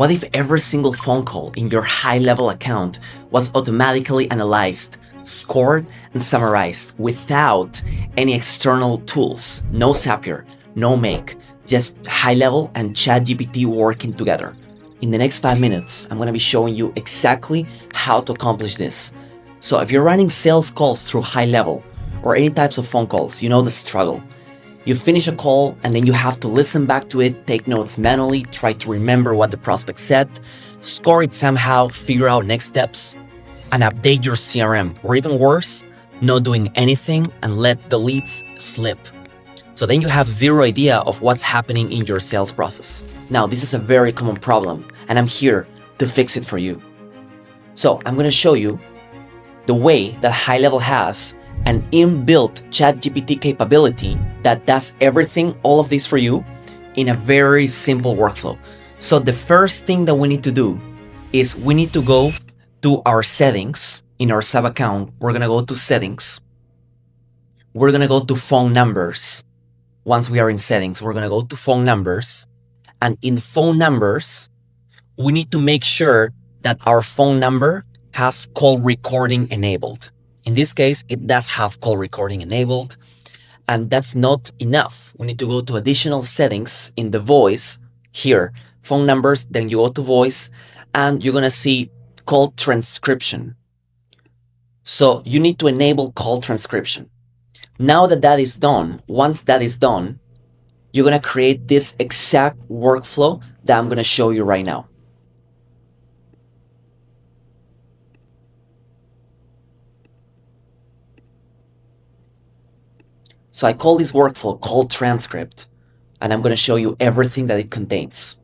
What if every single phone call in your HighLevel account was automatically analyzed, scored, and summarized without any external tools? No Zapier, no Make, just HighLevel and ChatGPT working together. In the next 5 minutes, I'm going to be showing you exactly how to accomplish this. So if you're running sales calls through HighLevel or any types of phone calls, you know the struggle. You finish a call and then you have to listen back to it, take notes manually, try to remember what the prospect said, score it somehow, figure out next steps, and update your CRM. Or even worse, not doing anything and let the leads slip. So then you have zero idea of what's happening in your sales process. Now, this is a very common problem, and I'm here to fix it for you. So I'm going to show you the way that HighLevel has an inbuilt ChatGPT capability that does everything, all of this for you in a very simple workflow. So the first thing that we need to do is we need to go to our settings in our sub account. We're going to go to settings. We're going to go to phone numbers. Once we are in settings, we're going to go to phone numbers. And in phone numbers, we need to make sure that our phone number has call recording enabled. In this case, it does have call recording enabled, and that's not enough. We need to go to additional settings in the voice here, phone numbers, then you go to voice, and you're going to see call transcription. So you need to enable call transcription. Now that that is done, once that is done, you're going to create this exact workflow that I'm going to show you right now. So I call this workflow call transcript, and I'm going to show you everything that it contains.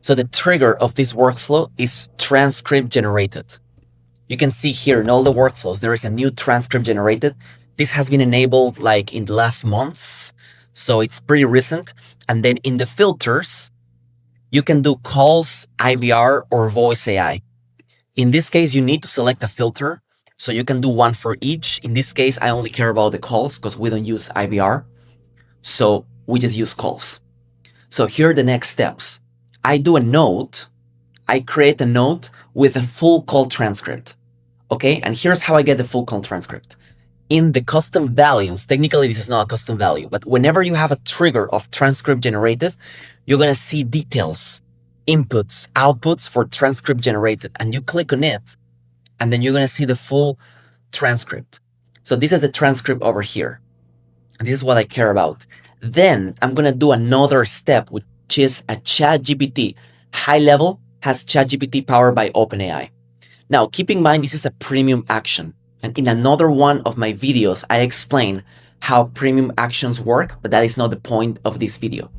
So the trigger of this workflow is Transcript Generated. You can see here in all the workflows, there is a new Transcript Generated. This has been enabled like in the last months, so it's pretty recent. And then in the filters, you can do calls, IVR, or voice AI. In this case, you need to select a filter, so you can do one for each. In this case, I only care about the calls because we don't use IVR, so we just use calls. So here are the next steps. I do a note. I create a note with a full call transcript. Okay, and here's how I get the full call transcript. In the custom values, technically this is not a custom value, but whenever you have a trigger of transcript generated, you're going to see details, inputs, outputs for transcript generated, and you click on it, and then you're going to see the full transcript. So this is the transcript over here, and this is what I care about. Then I'm going to do another step, which is a ChatGPT. HighLevel has ChatGPT powered by OpenAI. Now, keep in mind, this is a premium action. And in another one of my videos, I explain how premium actions work, but that is not the point of this video.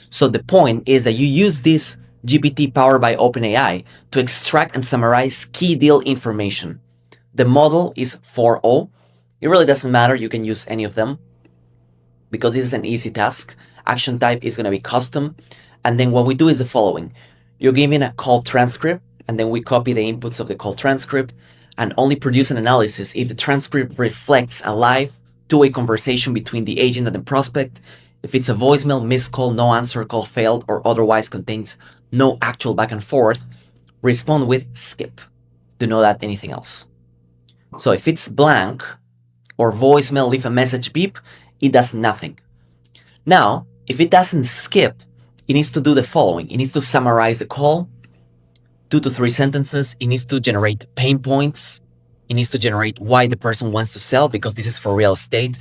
So the point is that you use this GPT powered by OpenAI to extract and summarize key deal information. The model is 4.0. It really doesn't matter. You can use any of them because this is an easy task. Action type is going to be custom. And then what we do is the following. You're given a call transcript, and then we copy the inputs of the call transcript and only produce an analysis if the transcript reflects a live two-way conversation between the agent and the prospect, if it's a voicemail, missed call, no answer, call failed, or otherwise contains no actual back and forth, respond with skip. Do not add anything else. So if it's blank or voicemail, leave a message, beep, it does nothing. Now, if it doesn't skip, it needs to do the following. It needs to summarize the call, 2 to 3 sentences. It needs to generate pain points. It needs to generate why the person wants to sell, because this is for real estate.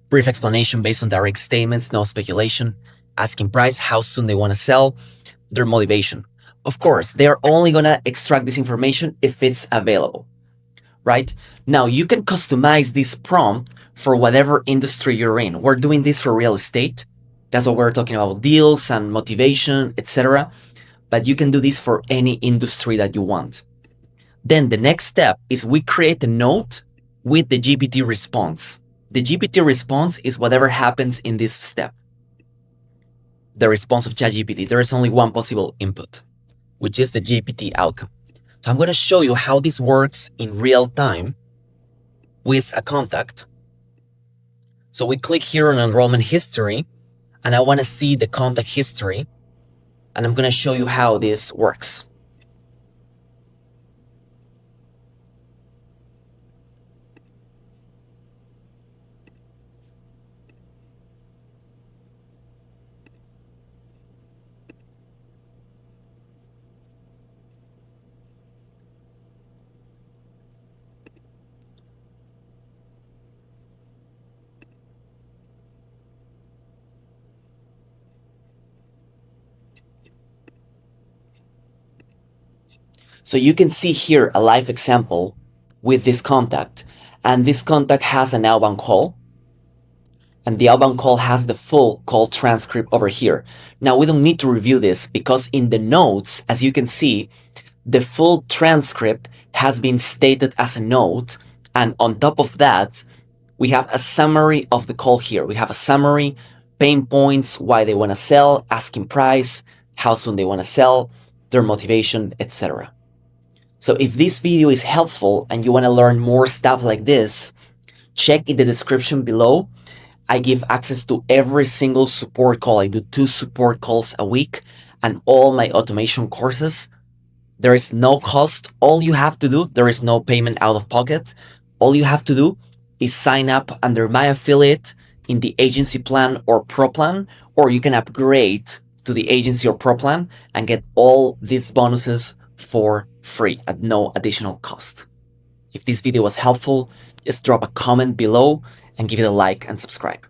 Brief explanation based on direct statements, no speculation. Asking price, how soon they want to sell, their motivation. Of course, they're only going to extract this information if it's available, right? Now, you can customize this prompt for whatever industry you're in. We're doing this for real estate. That's what we're talking about, deals and motivation, etc. But you can do this for any industry that you want. Then the next step is we create a note with the GPT response. The GPT response is whatever happens in this step. The response of ChatGPT. There is only one possible input. which is the GPT outcome. So I'm going to show you how this works in real time with a contact. So we click here on enrollment history, and I want to see the contact history, and I'm going to show you how this works. So you can see here a live example with this contact, and this contact has an outbound call, and the outbound call has the full call transcript over here. Now we don't need to review this because in the notes, as you can see, the full transcript has been stated as a note, and on top of that, we have a summary of the call here. We have a summary, pain points, why they want to sell, asking price, how soon they want to sell, their motivation, etc. So if this video is helpful and you want to learn more stuff like this, check in the description below. I give access to every single support call. I do 2 support calls a week and all my automation courses. There is no cost. All you have to do, there is no payment out of pocket. All you have to do is sign up under my affiliate in the agency plan or pro plan, or you can upgrade to the agency or pro plan and get all these bonuses for free at no additional cost. If this video was helpful, just drop a comment below and give it a like and subscribe.